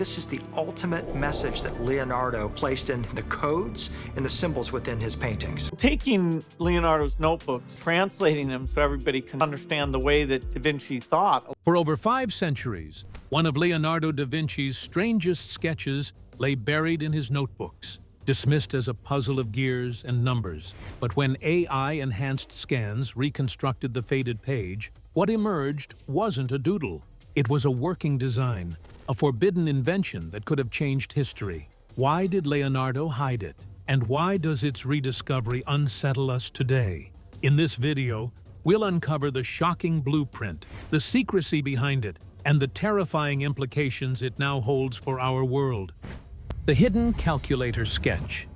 this is the ultimate message that Leonardo placed in the codes and the symbols within his paintings. Taking Leonardo's notebooks, translating them so everybody can understand the way that Da Vinci thought. For over 5 centuries, one of Leonardo da Vinci's strangest sketches lay buried in his notebooks, dismissed as a puzzle of gears and numbers. But when AI-enhanced scans reconstructed the faded page, what emerged wasn't a doodle. It was a working design, a forbidden invention that could have changed history. Why did Leonardo hide it? And why does its rediscovery unsettle us today? In this video, we'll uncover the shocking blueprint, the secrecy behind it, and the terrifying implications it now holds for our world. The hidden calculator sketch.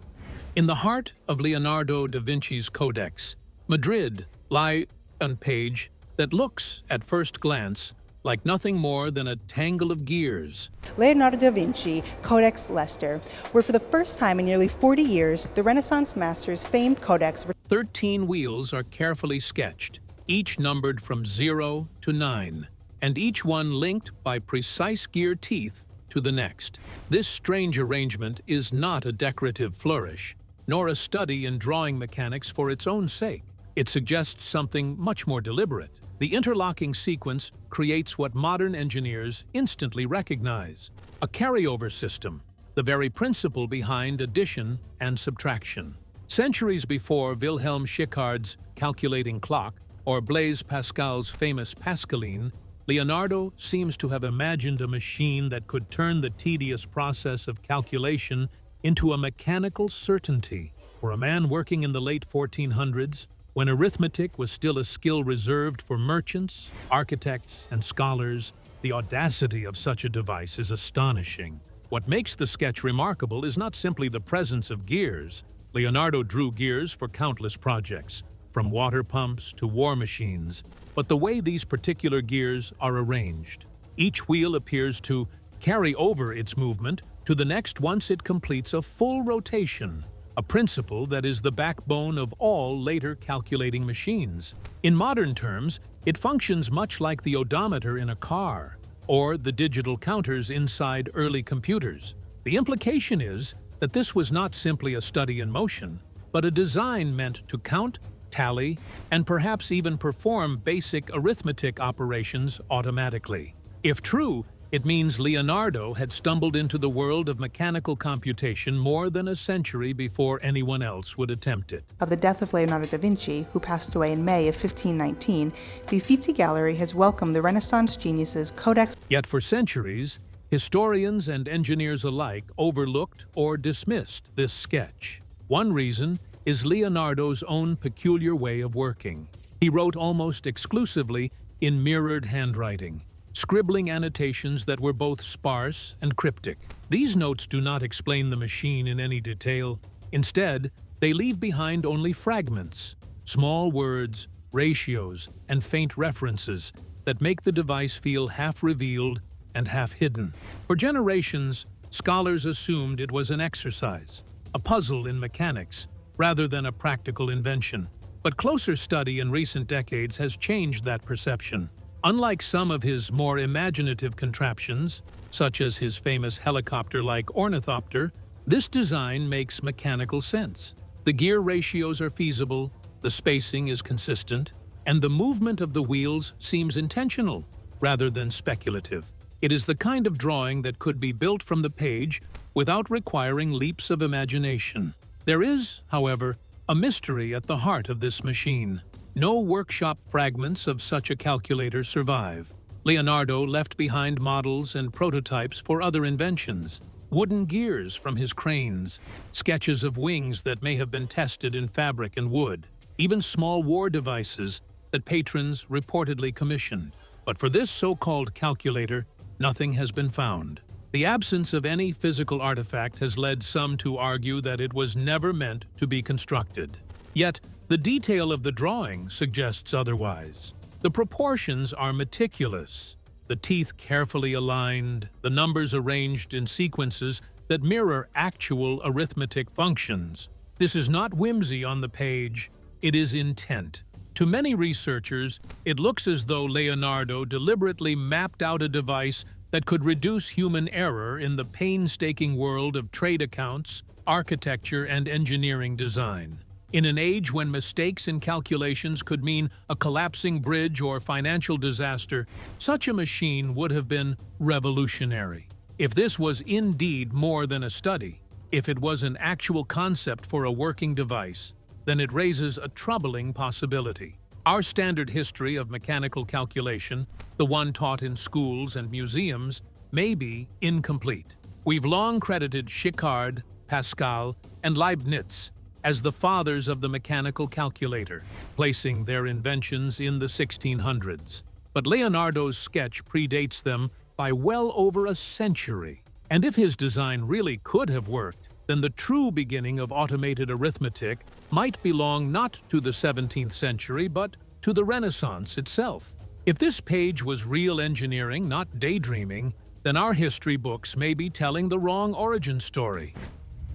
In the heart of Leonardo da Vinci's Codex, Madrid, lie a page that looks, at first glance, like nothing more than a tangle of gears. Leonardo da Vinci, Codex Leicester, where for the first time in nearly 40 years, the Renaissance master's famed codex. 13 wheels are carefully sketched, each numbered from 0 to 9, and each one linked by precise gear teeth to the next. This strange arrangement is not a decorative flourish, nor a study in drawing mechanics for its own sake. It suggests something much more deliberate. The interlocking sequence creates what modern engineers instantly recognize: a carryover system, the very principle behind addition and subtraction. Centuries before Wilhelm Schickard's calculating clock or Blaise Pascal's famous Pascaline, Leonardo seems to have imagined a machine that could turn the tedious process of calculation into a mechanical certainty. For a man working in the late 1400s, when arithmetic was still a skill reserved for merchants, architects, and scholars, the audacity of such a device is astonishing. What makes the sketch remarkable is not simply the presence of gears. Leonardo drew gears for countless projects, from water pumps to war machines, but the way these particular gears are arranged. Each wheel appears to carry over its movement to the next once it completes a full rotation, a principle that is the backbone of all later calculating machines. In modern terms, it functions much like the odometer in a car, or the digital counters inside early computers. The implication is that this was not simply a study in motion, but a design meant to count, tally, and perhaps even perform basic arithmetic operations automatically. If true, it means Leonardo had stumbled into the world of mechanical computation more than a century before anyone else would attempt it. Of the death of Leonardo da Vinci, who passed away in May of 1519, the Uffizi Gallery has welcomed the Renaissance genius's Codex. Yet for centuries, historians and engineers alike overlooked or dismissed this sketch. One reason is Leonardo's own peculiar way of working. He wrote almost exclusively in mirrored handwriting, scribbling annotations that were both sparse and cryptic. These notes do not explain the machine in any detail. Instead, they leave behind only fragments, small words, ratios, and faint references that make the device feel half revealed and half hidden. For generations, scholars assumed it was an exercise, a puzzle in mechanics, rather than a practical invention. But closer study in recent decades has changed that perception. Unlike some of his more imaginative contraptions, such as his famous helicopter-like ornithopter, this design makes mechanical sense. The gear ratios are feasible, the spacing is consistent, and the movement of the wheels seems intentional rather than speculative. It is the kind of drawing that could be built from the page without requiring leaps of imagination. There is, however, a mystery at the heart of this machine. No workshop fragments of such a calculator survive. Leonardo left behind models and prototypes for other inventions, wooden gears from his cranes, sketches of wings that may have been tested in fabric and wood, even small war devices that patrons reportedly commissioned. But for this so-called calculator, nothing has been found. The absence of any physical artifact has led some to argue that it was never meant to be constructed. Yet, the detail of the drawing suggests otherwise. The proportions are meticulous, the teeth carefully aligned, the numbers arranged in sequences that mirror actual arithmetic functions. This is not whimsy on the page, it is intent. To many researchers, it looks as though Leonardo deliberately mapped out a device that could reduce human error in the painstaking world of trade accounts, architecture, and engineering design. In an age when mistakes in calculations could mean a collapsing bridge or financial disaster, such a machine would have been revolutionary. If this was indeed more than a study, if it was an actual concept for a working device, then it raises a troubling possibility. Our standard history of mechanical calculation, the one taught in schools and museums, may be incomplete. We've long credited Schickard, Pascal, and Leibniz as the fathers of the mechanical calculator, placing their inventions in the 1600s. But Leonardo's sketch predates them by well over a century. And if his design really could have worked, then the true beginning of automated arithmetic might belong not to the 17th century, but to the Renaissance itself. If this page was real engineering, not daydreaming, then our history books may be telling the wrong origin story.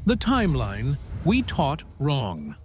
The timeline we taught wrong.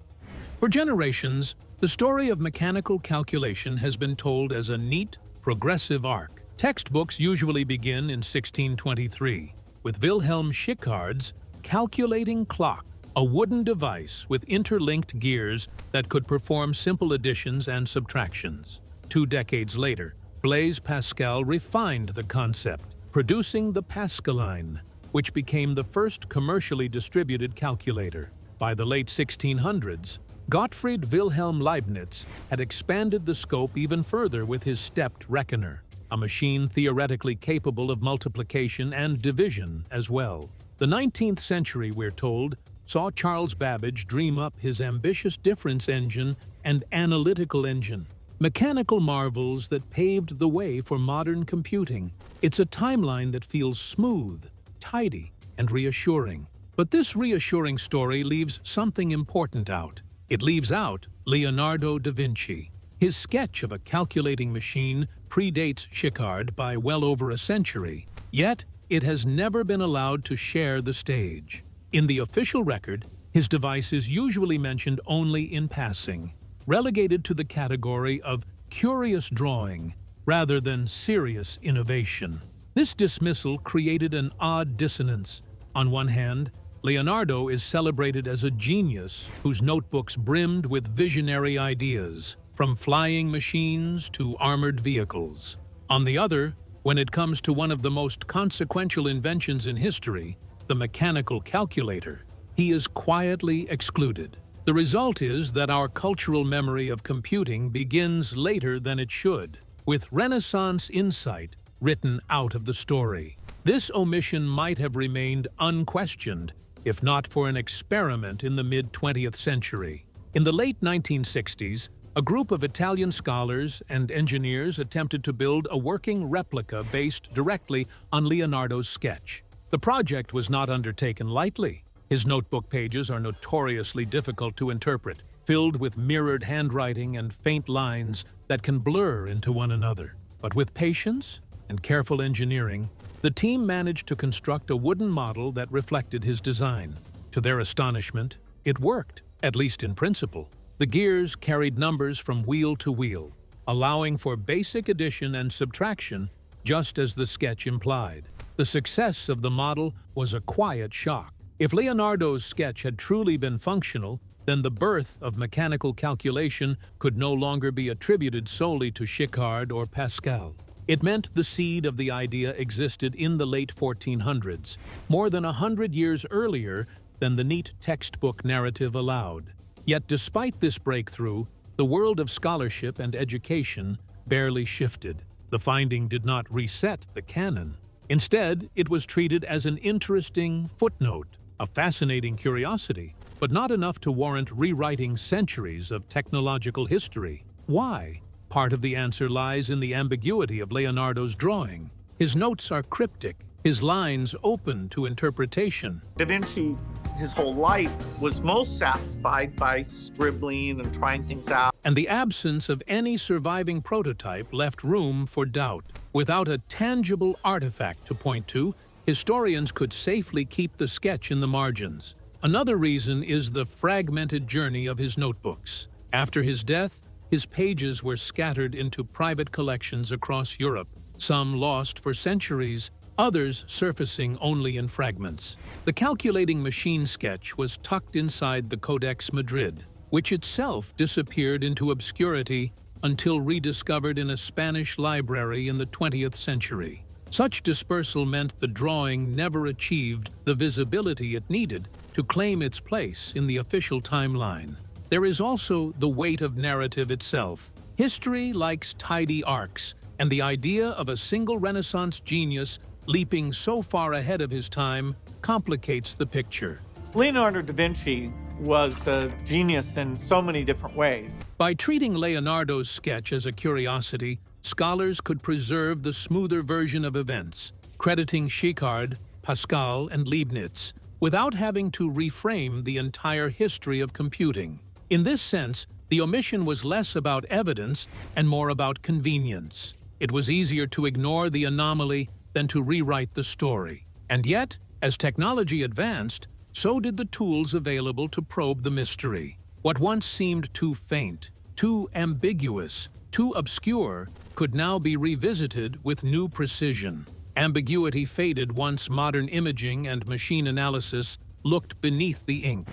For generations, the story of mechanical calculation has been told as a neat, progressive arc. Textbooks usually begin in 1623, with Wilhelm Schickard's calculating clock, a wooden device with interlinked gears that could perform simple additions and subtractions. 2 decades later, Blaise Pascal refined the concept, producing the Pascaline, which became the first commercially distributed calculator. By the late 1600s, Gottfried Wilhelm Leibniz had expanded the scope even further with his stepped reckoner, a machine theoretically capable of multiplication and division as well. The 19th century, we're told, saw Charles Babbage dream up his ambitious difference engine and analytical engine, mechanical marvels that paved the way for modern computing. It's a timeline that feels smooth, tidy, and reassuring. But this reassuring story leaves something important out. It leaves out Leonardo da Vinci. His sketch of a calculating machine predates Schickard by well over a century, yet it has never been allowed to share the stage. In the official record, his device is usually mentioned only in passing, relegated to the category of curious drawing rather than serious innovation. This dismissal created an odd dissonance. On one hand, Leonardo is celebrated as a genius whose notebooks brimmed with visionary ideas, from flying machines to armored vehicles. On the other, when it comes to one of the most consequential inventions in history, the mechanical calculator, he is quietly excluded. The result is that our cultural memory of computing begins later than it should, with Renaissance insight written out of the story. This omission might have remained unquestioned if not for an experiment in the mid-20th century. In the late 1960s, a group of Italian scholars and engineers attempted to build a working replica based directly on Leonardo's sketch. The project was not undertaken lightly. His notebook pages are notoriously difficult to interpret, filled with mirrored handwriting and faint lines that can blur into one another. But with patience and careful engineering, the team managed to construct a wooden model that reflected his design. To their astonishment, it worked, at least in principle. The gears carried numbers from wheel to wheel, allowing for basic addition and subtraction, just as the sketch implied. The success of the model was a quiet shock. If Leonardo's sketch had truly been functional, then the birth of mechanical calculation could no longer be attributed solely to Schickard or Pascal. It meant the seed of the idea existed in the late 1400s, more than 100 years earlier than the neat textbook narrative allowed. Yet despite this breakthrough, the world of scholarship and education barely shifted. The finding did not reset the canon. Instead, it was treated as an interesting footnote, a fascinating curiosity, but not enough to warrant rewriting centuries of technological history. Why? Part of the answer lies in the ambiguity of Leonardo's drawing. His notes are cryptic, his lines open to interpretation. Da Vinci, his whole life, was most satisfied by scribbling and trying things out. And the absence of any surviving prototype left room for doubt. Without a tangible artifact to point to, historians could safely keep the sketch in the margins. Another reason is the fragmented journey of his notebooks. After his death, his pages were scattered into private collections across Europe, some lost for centuries, others surfacing only in fragments. The calculating machine sketch was tucked inside the Codex Madrid, which itself disappeared into obscurity until rediscovered in a Spanish library in the 20th century. Such dispersal meant the drawing never achieved the visibility it needed to claim its place in the official timeline. There is also the weight of narrative itself. History likes tidy arcs, and the idea of a single Renaissance genius leaping so far ahead of his time complicates the picture. Leonardo da Vinci was a genius in so many different ways. By treating Leonardo's sketch as a curiosity, scholars could preserve the smoother version of events, crediting Schickard, Pascal, and Leibniz, without having to reframe the entire history of computing. In this sense, the omission was less about evidence and more about convenience. It was easier to ignore the anomaly than to rewrite the story. And yet, as technology advanced, so did the tools available to probe the mystery. What once seemed too faint, too ambiguous, too obscure, could now be revisited with new precision. Ambiguity faded once modern imaging and machine analysis looked beneath the ink.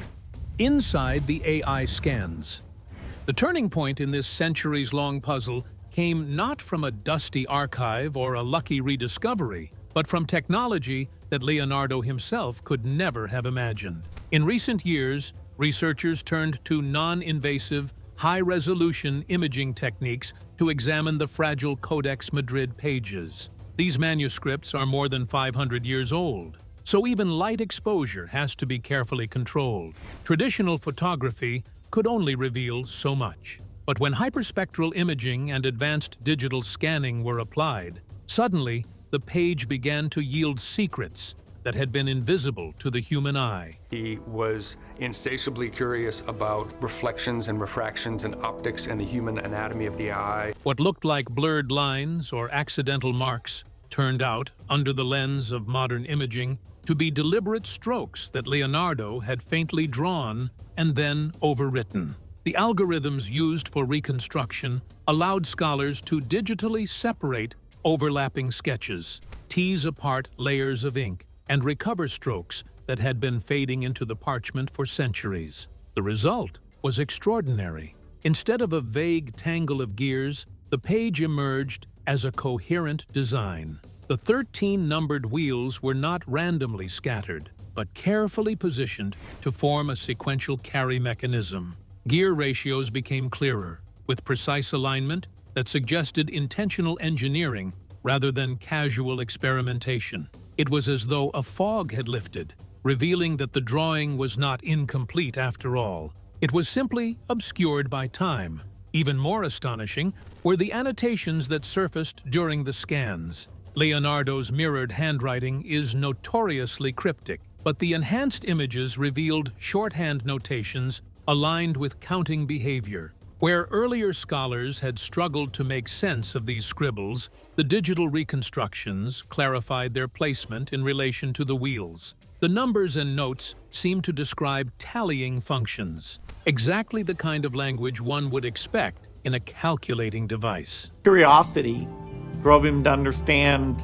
Inside the AI scans. The turning point in this centuries-long puzzle came not from a dusty archive or a lucky rediscovery, but from technology that Leonardo himself could never have imagined. In recent years, researchers turned to non-invasive, high-resolution imaging techniques to examine the fragile Codex Madrid pages. These manuscripts are more than 500 years old, so even light exposure has to be carefully controlled. Traditional photography could only reveal so much. But when hyperspectral imaging and advanced digital scanning were applied, suddenly the page began to yield secrets that had been invisible to the human eye. He was insatiably curious about reflections and refractions and optics and the human anatomy of the eye. What looked like blurred lines or accidental marks turned out, under the lens of modern imaging, to be deliberate strokes that Leonardo had faintly drawn and then overwritten. The algorithms used for reconstruction allowed scholars to digitally separate overlapping sketches, tease apart layers of ink, and recover strokes that had been fading into the parchment for centuries. The result was extraordinary. Instead of a vague tangle of gears, the page emerged as a coherent design. The 13 numbered wheels were not randomly scattered, but carefully positioned to form a sequential carry mechanism. Gear ratios became clearer, with precise alignment that suggested intentional engineering rather than casual experimentation. It was as though a fog had lifted, revealing that the drawing was not incomplete after all. It was simply obscured by time. Even more astonishing were the annotations that surfaced during the scans. Leonardo's mirrored handwriting is notoriously cryptic, but the enhanced images revealed shorthand notations aligned with counting behavior. Where earlier scholars had struggled to make sense of these scribbles, the digital reconstructions clarified their placement in relation to the wheels. The numbers and notes seemed to describe tallying functions, exactly the kind of language one would expect in a calculating device. Curiosity drove him to understand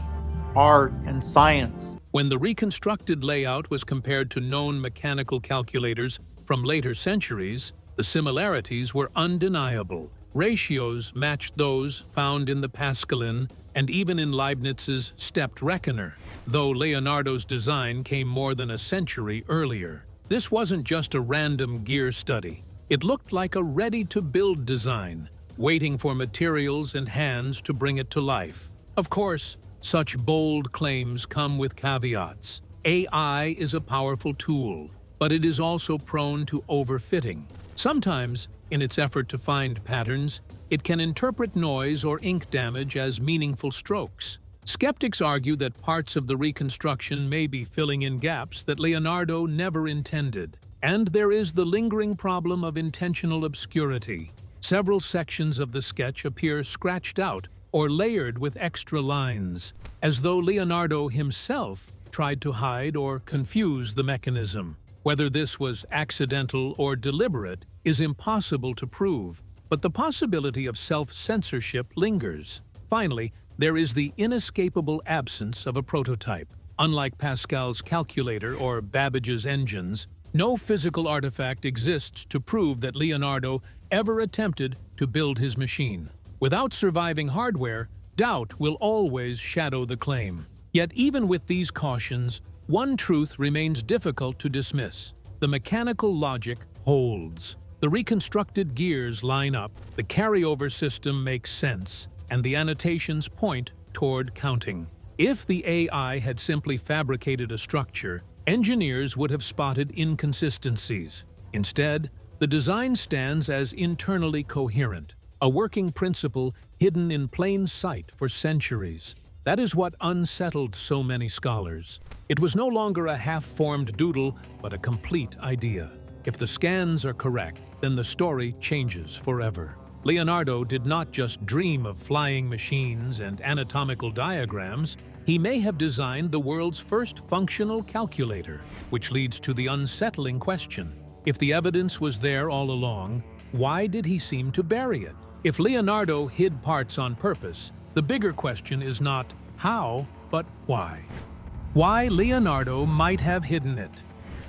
art and science. When the reconstructed layout was compared to known mechanical calculators from later centuries, the similarities were undeniable. Ratios matched those found in the Pascalin and even in Leibniz's stepped reckoner, though Leonardo's design came more than a century earlier. This wasn't just a random gear study. It looked like a ready-to-build design, waiting for materials and hands to bring it to life. Of course, such bold claims come with caveats. AI is a powerful tool, but it is also prone to overfitting. Sometimes, in its effort to find patterns, it can interpret noise or ink damage as meaningful strokes. Skeptics argue that parts of the reconstruction may be filling in gaps that Leonardo never intended. And there is the lingering problem of intentional obscurity. Several sections of the sketch appear scratched out or layered with extra lines, as though Leonardo himself tried to hide or confuse the mechanism. Whether this was accidental or deliberate is impossible to prove, but the possibility of self-censorship lingers. Finally, there is the inescapable absence of a prototype. Unlike Pascal's calculator or Babbage's engines, no physical artifact exists to prove that Leonardo ever attempted to build his machine. Without surviving hardware, doubt will always shadow the claim. Yet even with these cautions, one truth remains difficult to dismiss. The mechanical logic holds. The reconstructed gears line up, the carryover system makes sense, and the annotations point toward counting. If the AI had simply fabricated a structure, engineers would have spotted inconsistencies. Instead, the design stands as internally coherent, a working principle hidden in plain sight for centuries. That is what unsettled so many scholars. It was no longer a half-formed doodle, but a complete idea. If the scans are correct, then the story changes forever. Leonardo did not just dream of flying machines and anatomical diagrams. He may have designed the world's first functional calculator, which leads to the unsettling question. If the evidence was there all along, why did he seem to bury it? If Leonardo hid parts on purpose, the bigger question is not how, but why. Why Leonardo might have hidden it.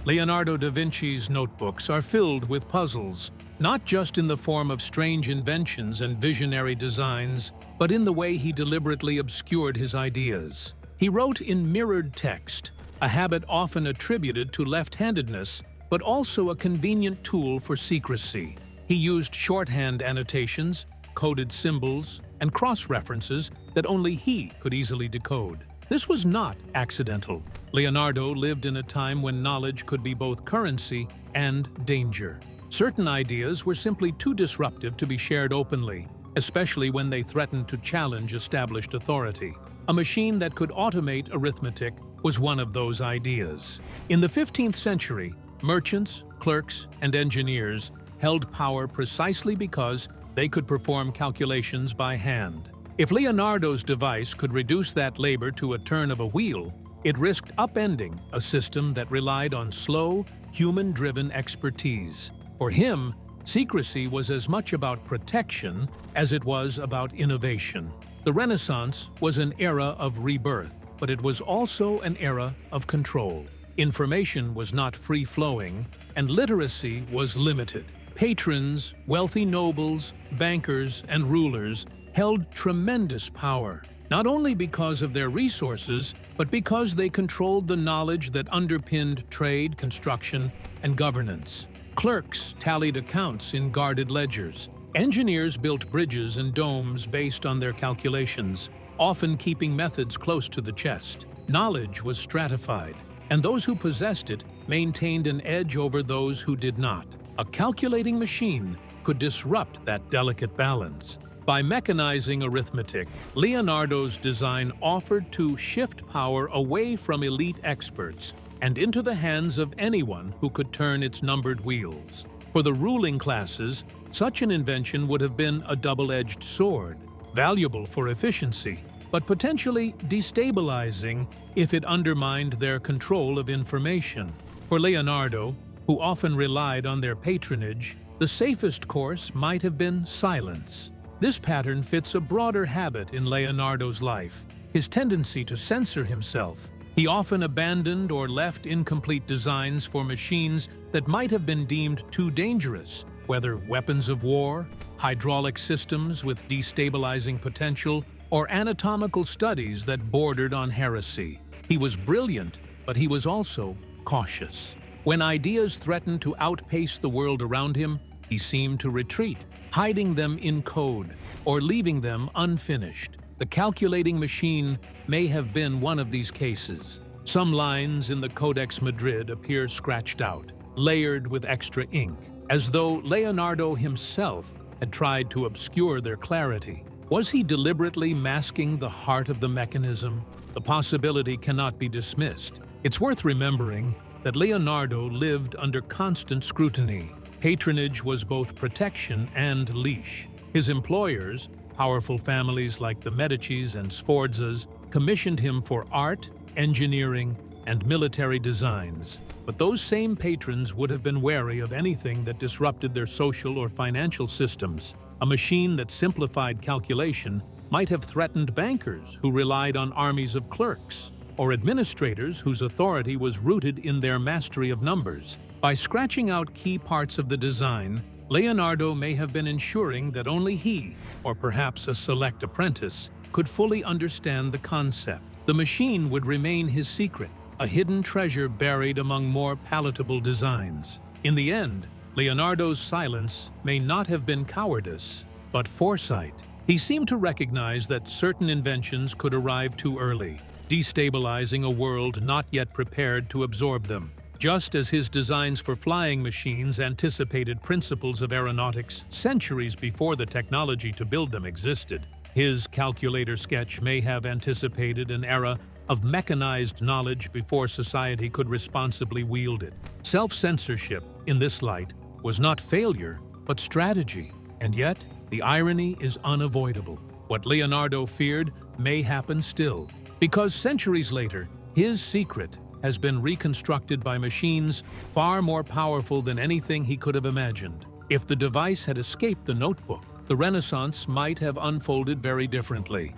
Leonardo da Vinci's notebooks are filled with puzzles, not just in the form of strange inventions and visionary designs, but in the way he deliberately obscured his ideas. He wrote in mirrored text, a habit often attributed to left-handedness, but also a convenient tool for secrecy. He used shorthand annotations, coded symbols, and cross-references that only he could easily decode. This was not accidental. Leonardo lived in a time when knowledge could be both currency and danger. Certain ideas were simply too disruptive to be shared openly, especially when they threatened to challenge established authority. A machine that could automate arithmetic was one of those ideas. In the 15th century, merchants, clerks, and engineers held power precisely because they could perform calculations by hand. If Leonardo's device could reduce that labor to a turn of a wheel, it risked upending a system that relied on slow, human-driven expertise. For him, secrecy was as much about protection as it was about innovation. The Renaissance was an era of rebirth, but it was also an era of control. Information was not free-flowing, and literacy was limited. Patrons, wealthy nobles, bankers, and rulers held tremendous power, not only because of their resources, but because they controlled the knowledge that underpinned trade, construction, and governance. Clerks tallied accounts in guarded ledgers. Engineers built bridges and domes based on their calculations, often keeping methods close to the chest. Knowledge was stratified, and those who possessed it maintained an edge over those who did not. A calculating machine could disrupt that delicate balance. By mechanizing arithmetic, Leonardo's design offered to shift power away from elite experts and into the hands of anyone who could turn its numbered wheels. For the ruling classes, such an invention would have been a double-edged sword, valuable for efficiency, but potentially destabilizing if it undermined their control of information. For Leonardo, who often relied on their patronage, the safest course might have been silence. This pattern fits a broader habit in Leonardo's life, his tendency to censor himself. He often abandoned or left incomplete designs for machines that might have been deemed too dangerous, whether weapons of war, hydraulic systems with destabilizing potential, or anatomical studies that bordered on heresy. He was brilliant, but he was also cautious. When ideas threatened to outpace the world around him, he seemed to retreat, hiding them in code or leaving them unfinished. The calculating machine may have been one of these cases. Some lines in the Codex Madrid appear scratched out, layered with extra ink, as though Leonardo himself had tried to obscure their clarity. Was he deliberately masking the heart of the mechanism? The possibility cannot be dismissed. It's worth remembering that Leonardo lived under constant scrutiny. Patronage was both protection and leash. His employers, powerful families like the Medicis and Sforzas, commissioned him for art, engineering, and military designs. But those same patrons would have been wary of anything that disrupted their social or financial systems. A machine that simplified calculation might have threatened bankers who relied on armies of clerks, or administrators whose authority was rooted in their mastery of numbers. By scratching out key parts of the design, Leonardo may have been ensuring that only he, or perhaps a select apprentice, could fully understand the concept. The machine would remain his secret, a hidden treasure buried among more palatable designs. In the end, Leonardo's silence may not have been cowardice, but foresight. He seemed to recognize that certain inventions could arrive too early, destabilizing a world not yet prepared to absorb them. Just as his designs for flying machines anticipated principles of aeronautics centuries before the technology to build them existed, his calculator sketch may have anticipated an era of mechanized knowledge before society could responsibly wield it. Self-censorship, in this light, was not failure, but strategy. And yet, the irony is unavoidable. What Leonardo feared may happen still, because centuries later, his secret has been reconstructed by machines far more powerful than anything he could have imagined. If the device had escaped the notebook, the Renaissance might have unfolded very differently.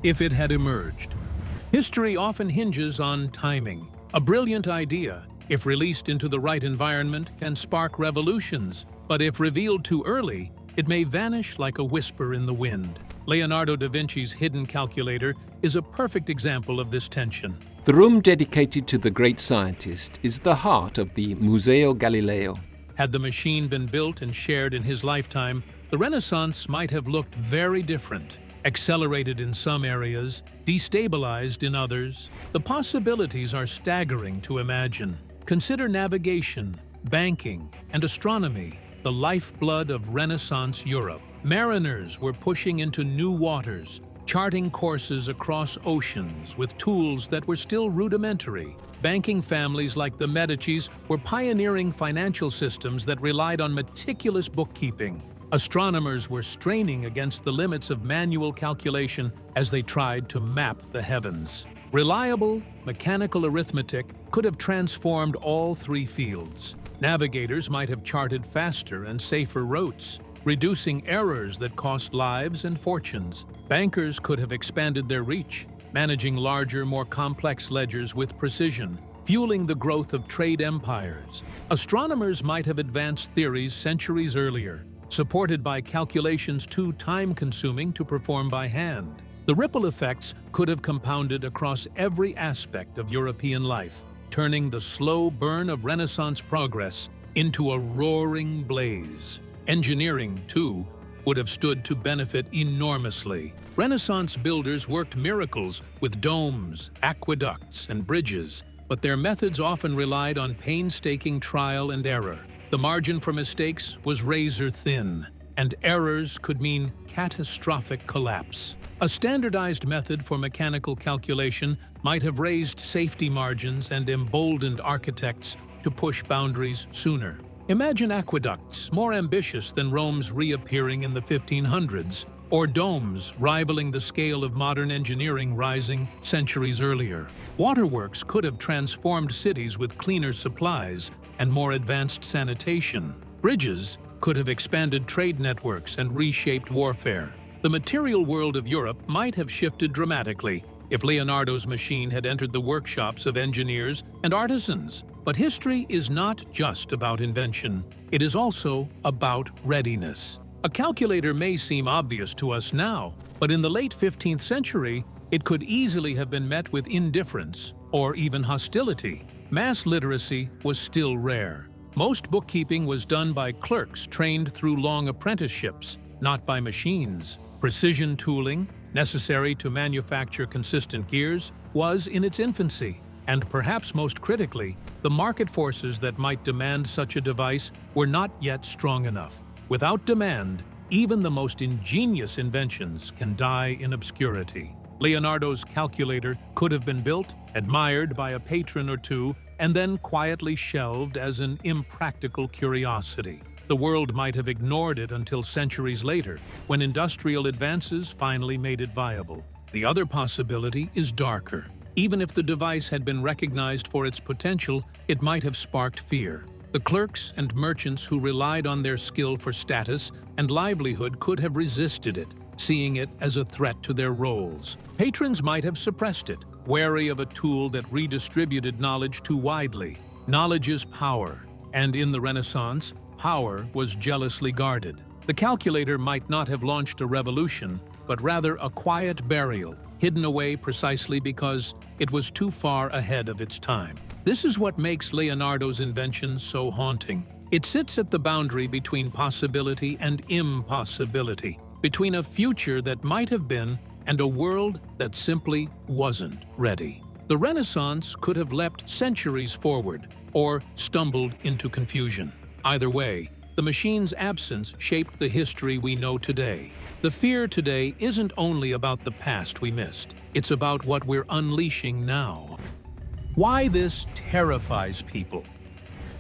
If it had emerged. History often hinges on timing. A brilliant idea, if released into the right environment, can spark revolutions, but if revealed too early, it may vanish like a whisper in the wind. Leonardo da Vinci's hidden calculator is a perfect example of this tension. The room dedicated to the great scientist is the heart of the Museo Galileo. Had the machine been built and shared in his lifetime, the Renaissance might have looked very different. Accelerated in some areas, destabilized in others. The possibilities are staggering to imagine. Consider navigation, banking, and astronomy, the lifeblood of Renaissance Europe. Mariners were pushing into new waters, charting courses across oceans with tools that were still rudimentary. Banking families like the Medicis were pioneering financial systems that relied on meticulous bookkeeping. Astronomers were straining against the limits of manual calculation as they tried to map the heavens. Reliable, mechanical arithmetic could have transformed all three fields. Navigators might have charted faster and safer routes, reducing errors that cost lives and fortunes. Bankers could have expanded their reach, managing larger, more complex ledgers with precision, fueling the growth of trade empires. Astronomers might have advanced theories centuries earlier, supported by calculations too time-consuming to perform by hand. The ripple effects could have compounded across every aspect of European life, turning the slow burn of Renaissance progress into a roaring blaze. Engineering, too, would have stood to benefit enormously. Renaissance builders worked miracles with domes, aqueducts, and bridges, but their methods often relied on painstaking trial and error. The margin for mistakes was razor thin, and errors could mean catastrophic collapse. A standardized method for mechanical calculation might have raised safety margins and emboldened architects to push boundaries sooner. Imagine aqueducts more ambitious than Rome's reappearing in the 1500s, or domes rivaling the scale of modern engineering rising centuries earlier. Waterworks could have transformed cities with cleaner supplies and more advanced sanitation. Bridges could have expanded trade networks and reshaped warfare. The material world of Europe might have shifted dramatically if Leonardo's machine had entered the workshops of engineers and artisans. But history is not just about invention. It is also about readiness. A calculator may seem obvious to us now, but in the late 15th century, it could easily have been met with indifference or even hostility. Mass literacy was still rare. Most bookkeeping was done by clerks trained through long apprenticeships, not by machines. Precision tooling, necessary to manufacture consistent gears, was in its infancy. And perhaps most critically, the market forces that might demand such a device were not yet strong enough. Without demand, even the most ingenious inventions can die in obscurity. Leonardo's calculator could have been built, admired by a patron or two, and then quietly shelved as an impractical curiosity. The world might have ignored it until centuries later, when industrial advances finally made it viable. The other possibility is darker. Even if the device had been recognized for its potential, it might have sparked fear. The clerks and merchants who relied on their skill for status and livelihood could have resisted it. seeing it as a threat to their roles. Patrons might have suppressed it, wary of a tool that redistributed knowledge too widely. Knowledge is power, and in the Renaissance, power was jealously guarded. The calculator might not have launched a revolution, but rather a quiet burial, hidden away precisely because it was too far ahead of its time. This is what makes Leonardo's invention so haunting. It sits at the boundary between possibility and impossibility, between a future that might have been and a world that simply wasn't ready. The Renaissance could have leapt centuries forward or stumbled into confusion. Either way, the machine's absence shaped the history we know today. The fear today isn't only about the past we missed, it's about what we're unleashing now. Why this terrifies people?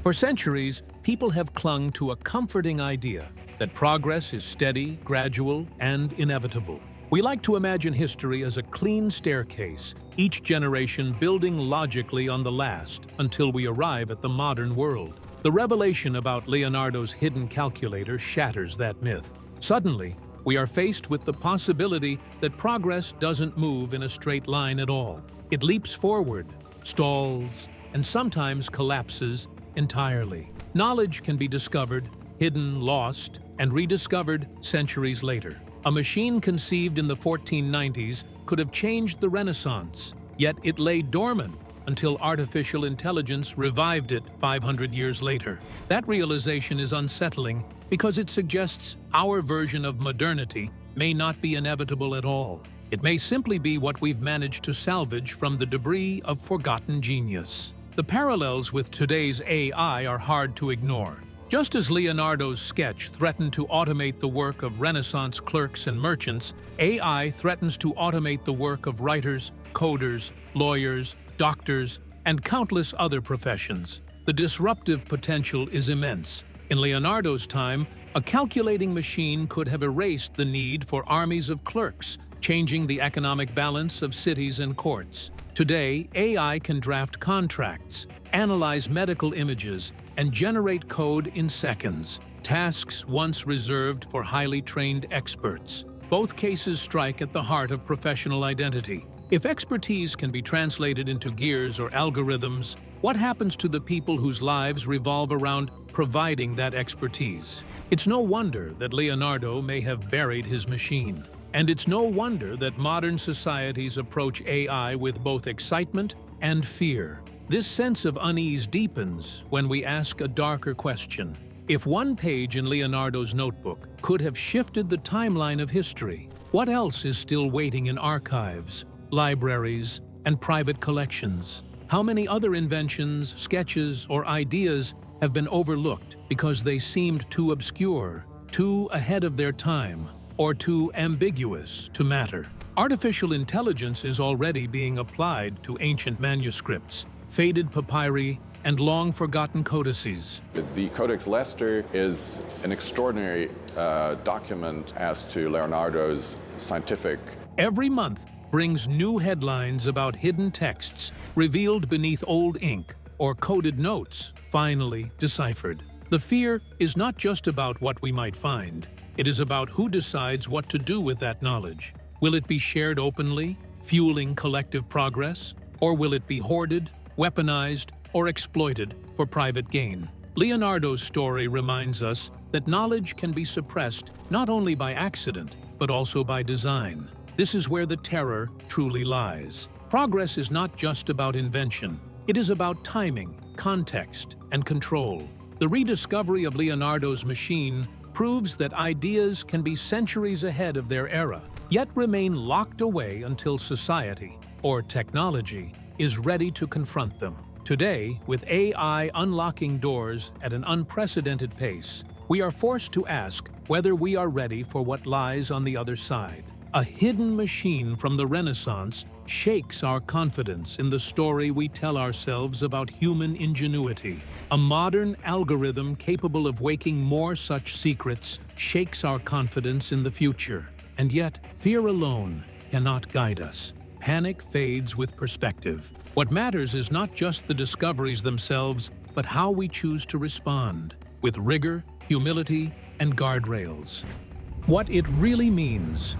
For centuries, people have clung to a comforting idea that progress is steady, gradual, and inevitable. We like to imagine history as a clean staircase, each generation building logically on the last until we arrive at the modern world. The revelation about Leonardo's hidden calculator shatters that myth. Suddenly, we are faced with the possibility that progress doesn't move in a straight line at all. It leaps forward, stalls, and sometimes collapses entirely. Knowledge can be discovered, hidden, lost, and rediscovered centuries later. A machine conceived in the 1490s could have changed the Renaissance, yet it lay dormant until artificial intelligence revived it 500 years later. That realization is unsettling because it suggests our version of modernity may not be inevitable at all. It may simply be what we've managed to salvage from the debris of forgotten genius. The parallels with today's AI are hard to ignore. Just as Leonardo's sketch threatened to automate the work of Renaissance clerks and merchants, AI threatens to automate the work of writers, coders, lawyers, doctors, and countless other professions. The disruptive potential is immense. In Leonardo's time, a calculating machine could have erased the need for armies of clerks, changing the economic balance of cities and courts. Today, AI can draft contracts, analyze medical images, and generate code in seconds, tasks once reserved for highly trained experts. Both cases strike at the heart of professional identity. If expertise can be translated into gears or algorithms, what happens to the people whose lives revolve around providing that expertise? It's no wonder that Leonardo may have buried his machine. And it's no wonder that modern societies approach AI with both excitement and fear. This sense of unease deepens when we ask a darker question. If one page in Leonardo's notebook could have shifted the timeline of history, what else is still waiting in archives, libraries, and private collections? How many other inventions, sketches, or ideas have been overlooked because they seemed too obscure, too ahead of their time, or too ambiguous to matter? Artificial intelligence is already being applied to ancient manuscripts, faded papyri, and long-forgotten codices. The Codex Leicester is an extraordinary document as to Leonardo's scientific. Every month brings new headlines about hidden texts revealed beneath old ink or coded notes finally deciphered. The fear is not just about what we might find. It is about who decides what to do with that knowledge. Will it be shared openly, fueling collective progress? Or will it be hoarded, weaponized, or exploited for private gain? Leonardo's story reminds us that knowledge can be suppressed not only by accident, but also by design. This is where the terror truly lies. Progress is not just about invention. It is about timing, context, and control. The rediscovery of Leonardo's machine proves that ideas can be centuries ahead of their era, yet remain locked away until society, or technology, is ready to confront them. Today, with AI unlocking doors at an unprecedented pace, we are forced to ask whether we are ready for what lies on the other side. A hidden machine from the Renaissance shakes our confidence in the story we tell ourselves about human ingenuity. A modern algorithm capable of waking more such secrets shakes our confidence in the future. And yet, fear alone cannot guide us. Panic fades with perspective. What matters is not just the discoveries themselves, but how we choose to respond, with rigor, humility, and guardrails. What it really means.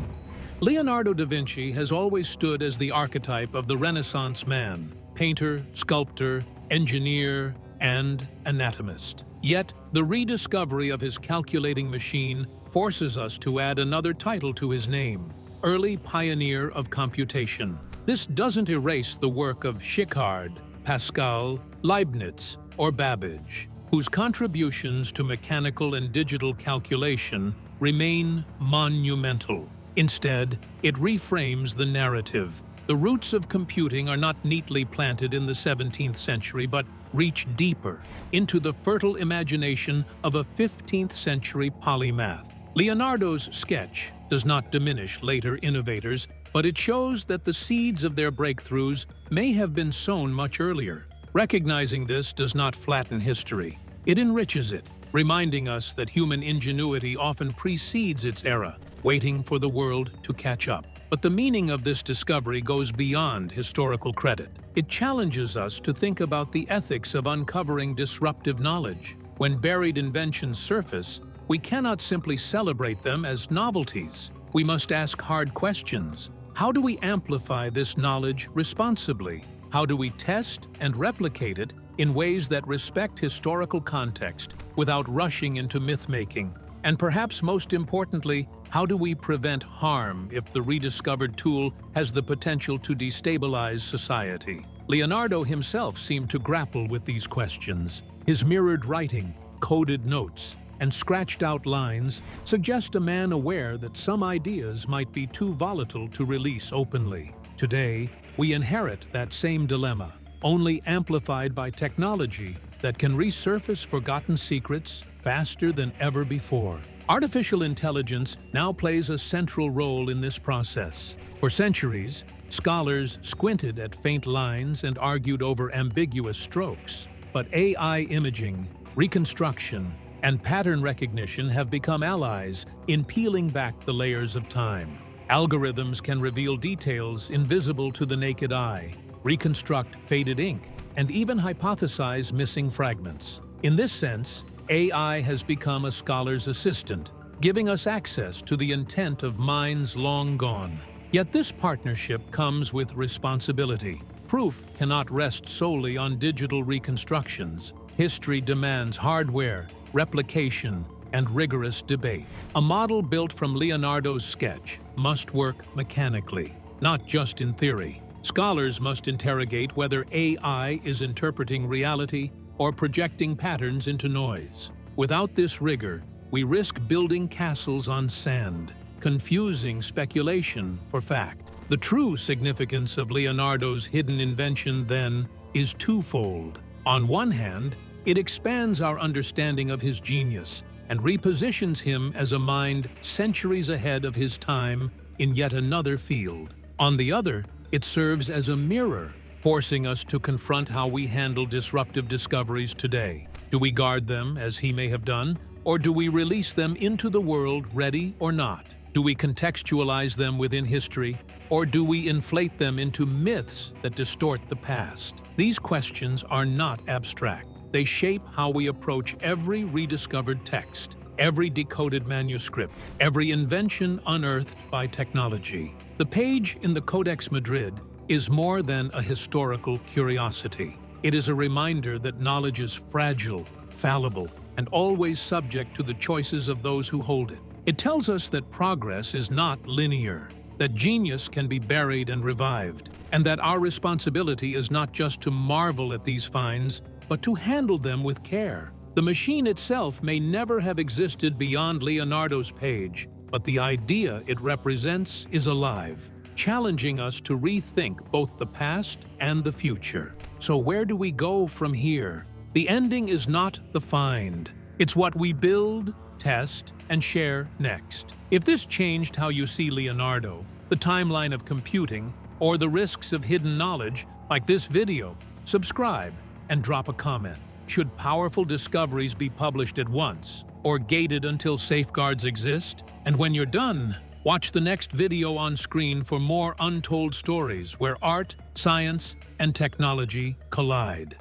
Leonardo da Vinci has always stood as the archetype of the Renaissance man, painter, sculptor, engineer, and anatomist. Yet, the rediscovery of his calculating machine forces us to add another title to his name, early pioneer of computation. This doesn't erase the work of Schickard, Pascal, Leibniz, or Babbage, whose contributions to mechanical and digital calculation remain monumental. Instead, it reframes the narrative. The roots of computing are not neatly planted in the 17th century, but reach deeper into the fertile imagination of a 15th century polymath. Leonardo's sketch does not diminish later innovators, but it shows that the seeds of their breakthroughs may have been sown much earlier. Recognizing this does not flatten history. It enriches it, reminding us that human ingenuity often precedes its era, waiting for the world to catch up. But the meaning of this discovery goes beyond historical credit. It challenges us to think about the ethics of uncovering disruptive knowledge. When buried inventions surface, we cannot simply celebrate them as novelties. We must ask hard questions. How do we amplify this knowledge responsibly? How do we test and replicate it in ways that respect historical context without rushing into myth-making? And perhaps most importantly, how do we prevent harm if the rediscovered tool has the potential to destabilize society? Leonardo himself seemed to grapple with these questions. His mirrored writing, coded notes, and scratched-out lines suggest a man aware that some ideas might be too volatile to release openly. Today, we inherit that same dilemma, only amplified by technology that can resurface forgotten secrets faster than ever before. Artificial intelligence now plays a central role in this process. For centuries, scholars squinted at faint lines and argued over ambiguous strokes. But AI imaging, reconstruction, and pattern recognition have become allies in peeling back the layers of time. Algorithms can reveal details invisible to the naked eye, reconstruct faded ink, and even hypothesize missing fragments. In this sense, AI has become a scholar's assistant, giving us access to the intent of minds long gone. Yet this partnership comes with responsibility. Proof cannot rest solely on digital reconstructions. History demands hardware, replication, and rigorous debate. A model built from Leonardo's sketch must work mechanically, not just in theory. Scholars must interrogate whether AI is interpreting reality or projecting patterns into noise. Without this rigor, we risk building castles on sand, confusing speculation for fact. The true significance of Leonardo's hidden invention, then, is twofold. On one hand, it expands our understanding of his genius and repositions him as a mind centuries ahead of his time in yet another field. On the other, it serves as a mirror, forcing us to confront how we handle disruptive discoveries today. Do we guard them as he may have done, or do we release them into the world ready or not? Do we contextualize them within history, or do we inflate them into myths that distort the past? These questions are not abstract. They shape how we approach every rediscovered text, every decoded manuscript, every invention unearthed by technology. The page in the Codex Madrid is more than a historical curiosity. It is a reminder that knowledge is fragile, fallible, and always subject to the choices of those who hold it. It tells us that progress is not linear, that genius can be buried and revived, and that our responsibility is not just to marvel at these finds, but to handle them with care. The machine itself may never have existed beyond Leonardo's page, but the idea it represents is alive, challenging us to rethink both the past and the future. So where do we go from here? The ending is not the find. It's what we build, test, and share next. If this changed how you see Leonardo, the timeline of computing, or the risks of hidden knowledge, like this video, subscribe and drop a comment. Should powerful discoveries be published at once, or gated until safeguards exist? And when you're done, watch the next video on screen for more untold stories where art, science, and technology collide.